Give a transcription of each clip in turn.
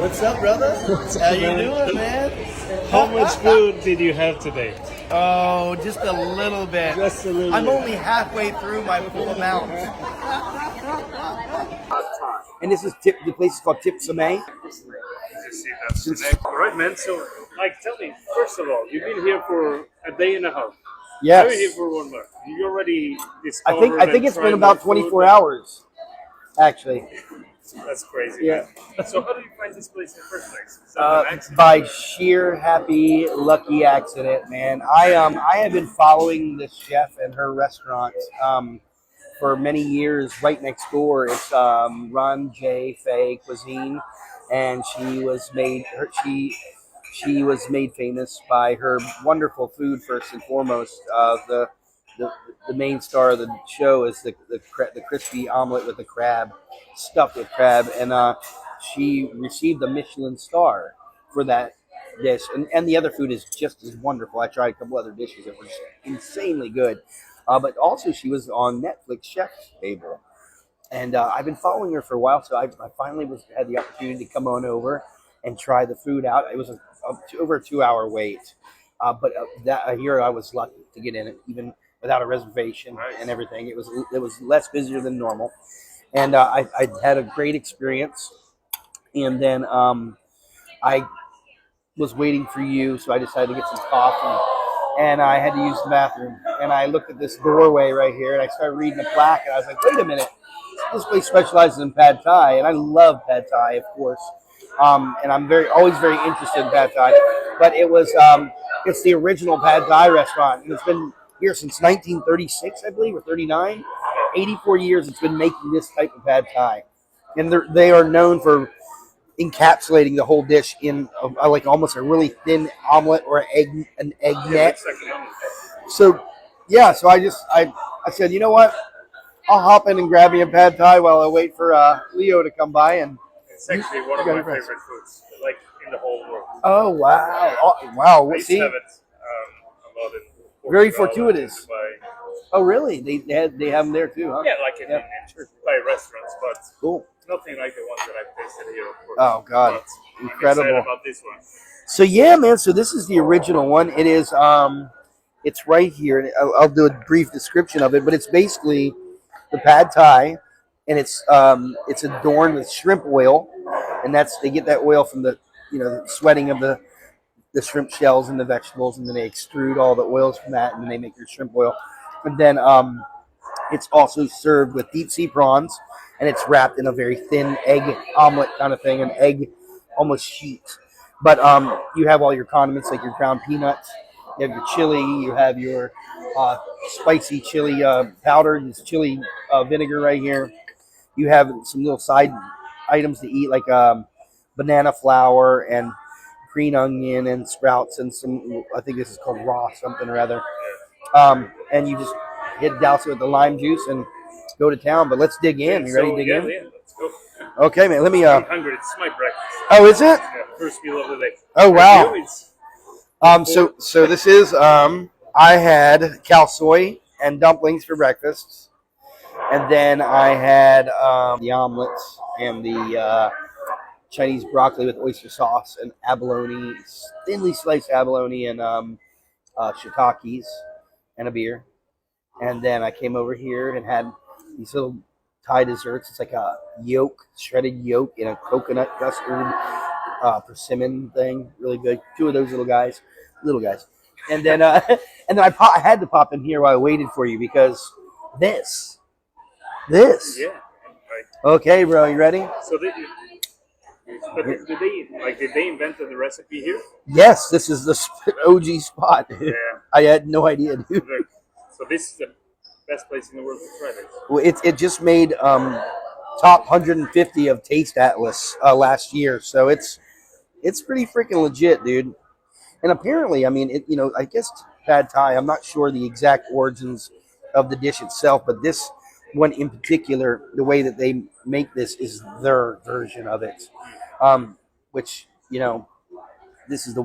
What's up, brother? What's up, How you man? doing, man? How much food did you have today? Oh, just a little bit. Just a little I'm bit. only halfway through my full amount. And this is Tip. The place is called Tip Samay. Just see that's the next. All right, man. So, tell me, first of all, you've been here for a day and a half. I've been here Yes, for 1 month. You already I think discovered I think and it's tried been my about 24 food. hours, actually. That's crazy, Yeah. man. So, how did you find this place in the first place? Is that Uh, an accident? by sheer happy lucky accident, man. I have been following this chef and her restaurant for many years. Right next door, it's Run J Fei Cuisine, and she was made famous by her wonderful food. First and foremost, the the main star of the show is the crispy omelet with the crab, stuffed with crab, and she received a Michelin star for that dish, and the other food is just as wonderful. I tried a couple other dishes that were just insanely good, but also she was on Netflix Chef's Table, and I've been following her for a while, so I finally had the opportunity to come on over and try the food out. It was over a 2 hour wait, but that a year I was lucky to get in it, even without a reservation and everything. It was less busier than normal, and I had a great experience. And then I was waiting for you, so I decided to get some coffee, and I had to use the bathroom. And I looked at this doorway right here, and I started reading the plaque, and I was like, wait a minute. This place specializes in pad thai, and I love pad thai, of course. And I'm always very interested in pad thai. But it's the original pad thai restaurant, and it's been here since 1936, I believe, or 39. 84 years it's been making this type of pad thai, and they are known for encapsulating the whole dish in like almost a really thin omelet or an egg Yeah, net. it's like an omelet. So yeah, so I said, you know what? I'll hop in and grab me a pad thai while I wait for Leo to come by. And It's actually one of you my got it, favorite foods, like in the whole world. oh wow, oh, wow. I used See, to have it a lot in Portugal very and fortuitous. in Dubai. Oh really? They have them there too, huh? Yeah, like in, Yeah. in Thai restaurants, but Cool. nothing like the ones that I've tasted here, of course. Oh God, But I'm incredible. excited about this one. So yeah, man. So this is the original one. It is. It's right here. I'll do a brief description of it, but it's basically the pad thai, and it's adorned with shrimp oil, and they get that oil from the sweating of the shrimp shells and the vegetables, and then they extrude all the oils from that, and then they make your shrimp oil, and then it's also served with deep sea prawns, and it's wrapped in a very thin egg omelet kind of thing, an egg almost sheet. But you have all your condiments like your ground peanuts, you have your chili, you have your spicy chili powder, this chili vinegar right here. You have some little side items to eat like banana flour and green onion and sprouts and some, I think this is called raw something or other. And you just douse it with the lime juice and go to town. But let's dig in. You ready to dig in? Yeah, let's go. Okay, man. Let me. I'm hungry. It's my breakfast. Oh, is it? Yeah, first meal of the day. Oh, wow. For you, it's So this is I had cow soy and dumplings for breakfast, and then I had the omelets and the Chinese broccoli with oyster sauce and abalone, thinly sliced abalone and shiitakes and a beer. And then I came over here and had these little Thai desserts. It's like a shredded yolk in a coconut custard persimmon thing. Really good. Two of those little guys. And then and then I had to pop in here while I waited for you because this. yeah. Right. Okay, bro, you ready? So did they invent the recipe here? Yes, this is the OG spot. Yeah. I had no idea, dude. Look, so this is the best place in the world to try this. Well, it just made top 150 of Taste Atlas last year, so it's pretty freaking legit, dude. And apparently, I mean, I guess pad thai. I'm not sure the exact origins of the dish itself, but this one in particular, the way that they make this is their version of it, which this is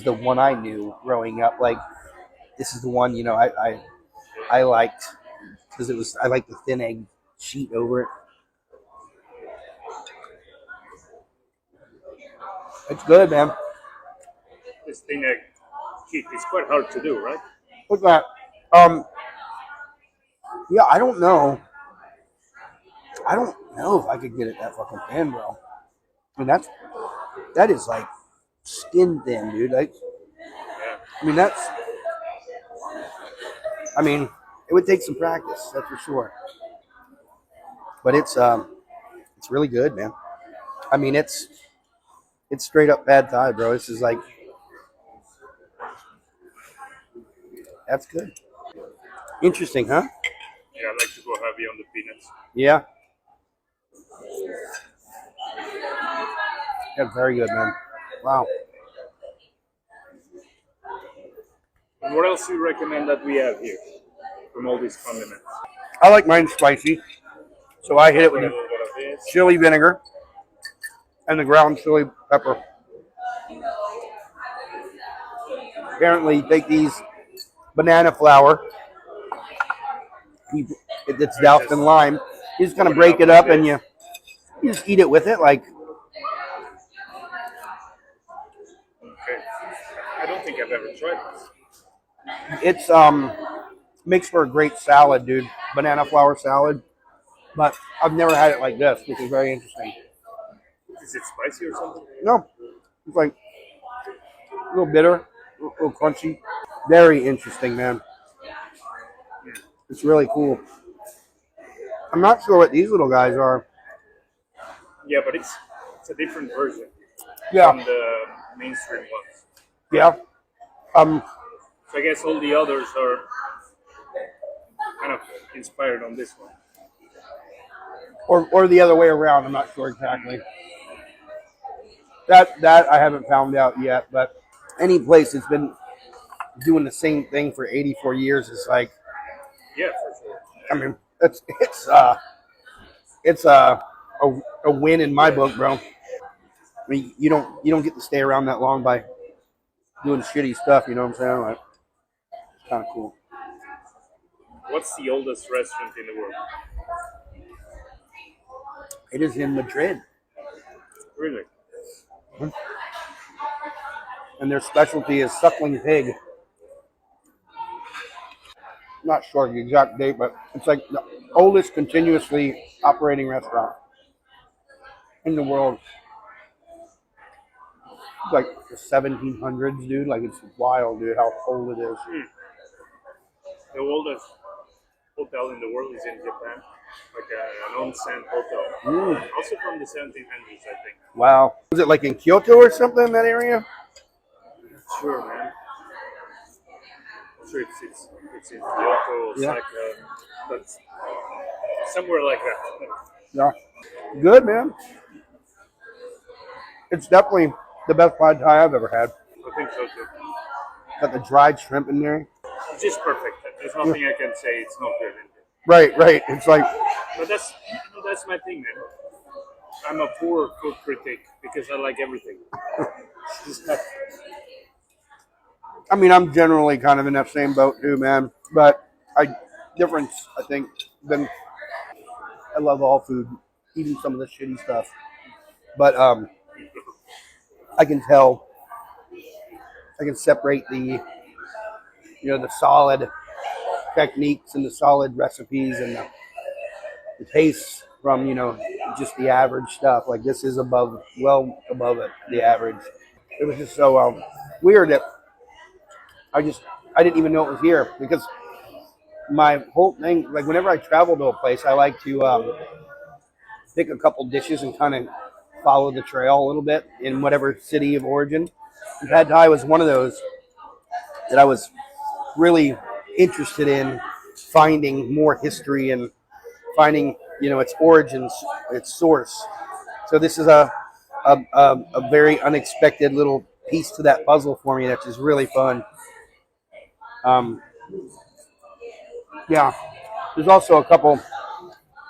the one I knew growing up. Like this is the one I liked because I liked the thin egg sheet over it. It's good, man. This thing I keep is quite hard to do, right? What's that? Um, yeah, I don't know. I don't know if I could get it that fucking thin, bro. I mean, that is like skin thin, dude. Like, Yeah. I mean, that's. I mean, it would take some practice, that's for sure. But it's really good, man. I mean, it's straight up pad thai, bro. This is like that's good. Interesting, huh? Yeah, I like to go heavy on the peanuts. Yeah. Yeah, very good, man. Wow. And what else do you recommend that we have here from all these condiments? I like mine spicy, so I hit it Put with a little bit of this. chili vinegar and the ground chili pepper. Apparently, you take these banana flour, it's doused in lime. You just kind of break it up and you just eat it with it. Like Okay. I don't think I've ever tried this. it's makes for a great salad, dude. Banana flour salad. But I've never had it like this, which is very interesting. Is it spicy or something? No, it's like a little bitter, a little crunchy. Very interesting, man. It's really cool. I'm not sure what these little guys are. Yeah, but it's a different version Yeah, from the mainstream ones. yeah. So I guess all the others are kind of inspired on this one. Or the other way around. I'm not sure exactly. That I haven't found out yet. But any place that's been doing the same thing for 84 years is like, Yeah, for sure. I mean, it's a win in my book, bro. I mean, you don't get to stay around that long by doing shitty stuff. You know what I'm saying? Like, it's kind of cool. What's the oldest restaurant in the world? It is in Madrid, Really? and their specialty is suckling pig. Not sure the exact date, but it's like the oldest continuously operating restaurant in the world. It's like the 1700s, dude. Like it's wild, dude. How old it is. The oldest hotel in the world is in Japan, like an onsen hotel. Also from the 1700s, I think. Wow. Was it like in Kyoto or something in that area? Sure, man. I'm sure it's in Kyoto, Osaka, but somewhere like that. Yeah. Good, man. It's definitely the best pad thai I've ever had. I think so too. Got the dried shrimp in there. It's just perfect. There's nothing I can say it's not good in it. Right. It's like, But that's my thing, man. I'm a poor food critic because I like everything. Just not- I mean, I'm generally kind of in that same boat too, man. But difference, I think, than I love all food, even some of the shitty stuff. But I can tell, I can separate the solid techniques and the solid recipes and the tastes from, just the average stuff. Like this is well above the average. It was just so weird that I didn't even know it was here because my whole thing, like whenever I travel to a place, I like to pick a couple dishes and kind of follow the trail a little bit in whatever city of origin. And pad thai was one of those that I was really interested in finding more history and finding, its origins, its source. So this is a very unexpected little piece to that puzzle for me that's just really fun. Yeah, there's also a couple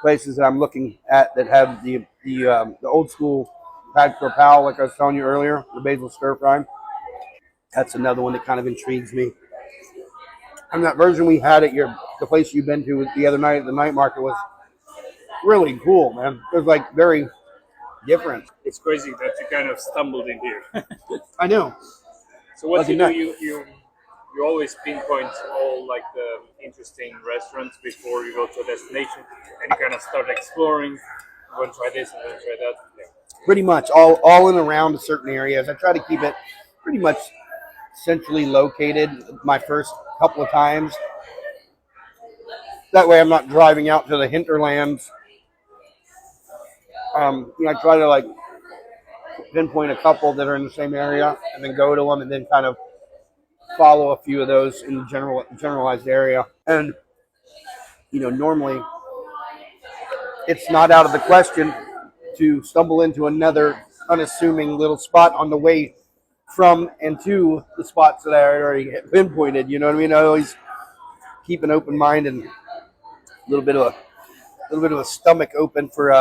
places that I'm looking at that have the old school pad pal, like I was telling you earlier, the basil stir fry. That's another one that kind of intrigues me. And that version we had at the place you've been to the other night at the night market was really cool, man. It was like very different. It's crazy that you kind of stumbled in here. I know. So what Lucky you do, nut. you always pinpoint all like the interesting restaurants before you go to a destination, and you kind of start exploring. I'm going to try this and then try that. Yeah. Pretty much all in around certain areas. I try to keep it pretty much centrally located my first couple of times. That way I'm not driving out to the hinterlands. I try to like pinpoint a couple that are in the same area and then go to them and then kind of follow a few of those in the generalized area. And, normally it's not out of the question to stumble into another unassuming little spot on the way from and to the spots that I already pinpointed. You know what I mean? I always keep an open mind and a little bit of a stomach open for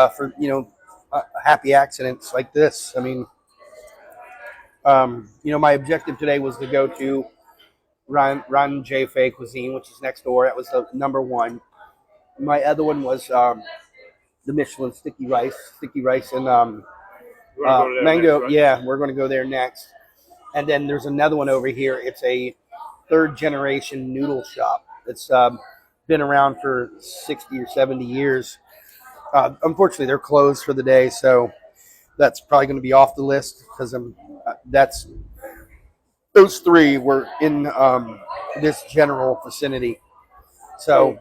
happy accidents like this. I mean, my objective today was to go to Ran J Fei Cuisine, which is next door. That was the number one. My other one was the Michelin sticky rice and mango. Next, right? Yeah, we're going to go there next. And then there's another one over here. It's a third generation noodle shop. It's been around for 60 or 70 years. Unfortunately, they're closed for the day, so that's probably going to be off the list because those three were in this general vicinity. So,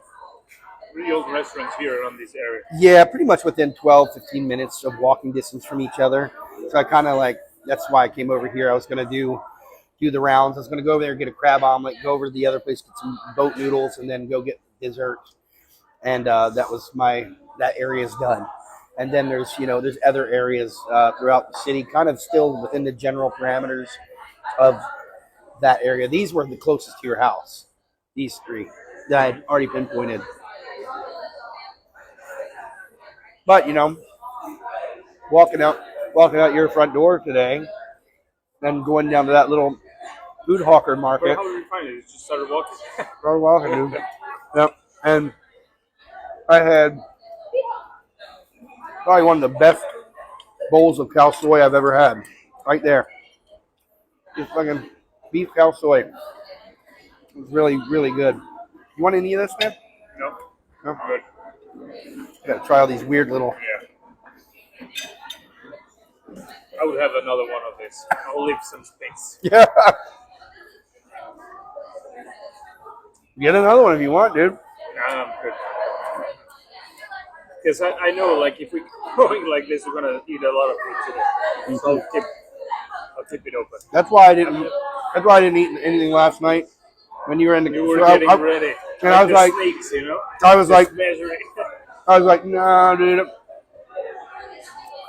really old restaurants here around this area. yeah, pretty much within 12, 15 minutes of walking distance from each other. So I kind of that's why I came over here. I was going to do the rounds. I was going to go over there, get a crab omelet, go over to the other place, get some boat noodles, and then go get dessert. And that area is done. And then there's other areas throughout the city, kind of still within the general parameters of that area. These were the closest to your house. These three that I had already pinpointed. But walking out your front door today, and going down to that little food hawker market. But how did you find it? You just started walking. Started walking, dude. Yep, and I had probably one of the best bowls of cow soy I've ever had. Right there. Just fucking beef cow soy. It was really, really good. You want any of this, man? No. No? Good. Gotta try all these weird little... Yeah. I would have another one of this. I'll leave some space. Yeah. Get another one if you want, dude. Nah, I'm good. Because I know, like, if we're going like this, we're gonna eat a lot of food today. So I'll keep it open. That's why I didn't eat anything last night when you were in the. You were getting ready. And I was like, snakes, I was like, measuring. I was like, nah, dude.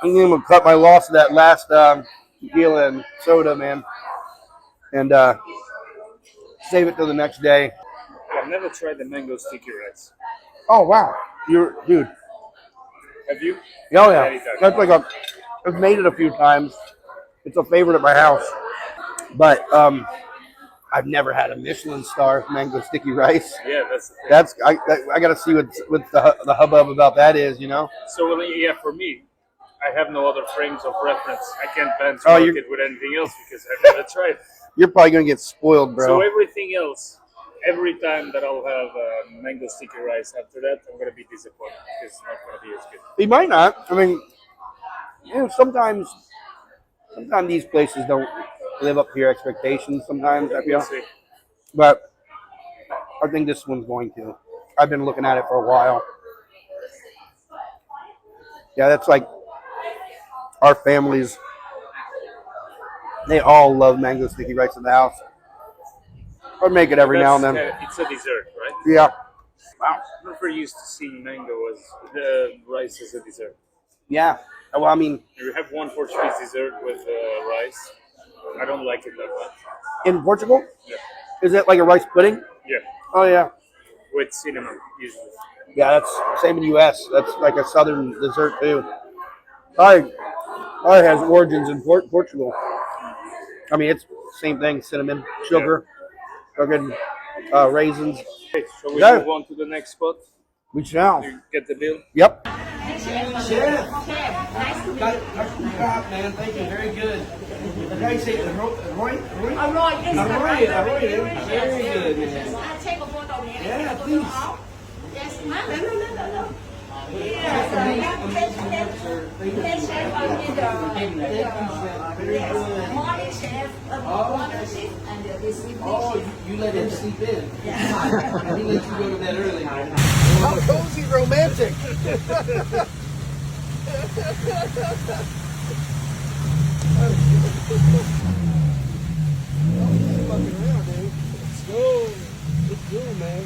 I'm gonna cut my loss of that last tequila and soda, man, and save it till the next day. I've never tried the mango sticky rice. Oh wow, dude. Have you? Oh yeah, that's I've made it a few times. It's a favorite at my house, but I've never had a Michelin star mango sticky rice. Yeah, that's the thing. I got to see what the hubbub about that is, So well, yeah, for me, I have no other frames of reference. I can't benchmark it with anything else because I've never tried. You're probably gonna get spoiled, bro. So everything else, every time that I'll have mango sticky rice after that, I'm gonna be disappointed because it's not gonna be as good. You might not. I mean, sometimes these places don't live up to your expectations. Sometimes I feel, but I think this one's going to. I've been looking at it for a while. Yeah, that's like our families. They all love mango sticky rice in the house. I make it every now and then. It's a dessert, right? Yeah. Wow. I'm not very used to seeing mango as the rice as a dessert. Yeah. Well, I mean, You have one Portuguese dessert with rice. I don't like it that much. in Portugal, Yeah. is it like a rice pudding? Yeah. Oh yeah. With cinnamon, usually. Yeah, that's same in the U.S. That's like a southern dessert too. Ours has origins in Portugal. I mean, it's same thing: cinnamon, sugar, fucking raisins. Okay, shall we Yeah. move on to the next spot? We shall. You get the bill? Yep. Chef. Chef, nice to meet you. Man, thank you. Very good. How you say it? Roy? Arroy is the right Arroy. yes, Very good, man. yes. I take a photo here. Yeah, Take a photo please. out. Yes, no. Yes, head chef morning chef, morning shift, and this evening shift. You let him sleep in. Yeah. And he let you go to bed early. How cozy romantic. Fucking around, dude. Let's go. Let's go, man.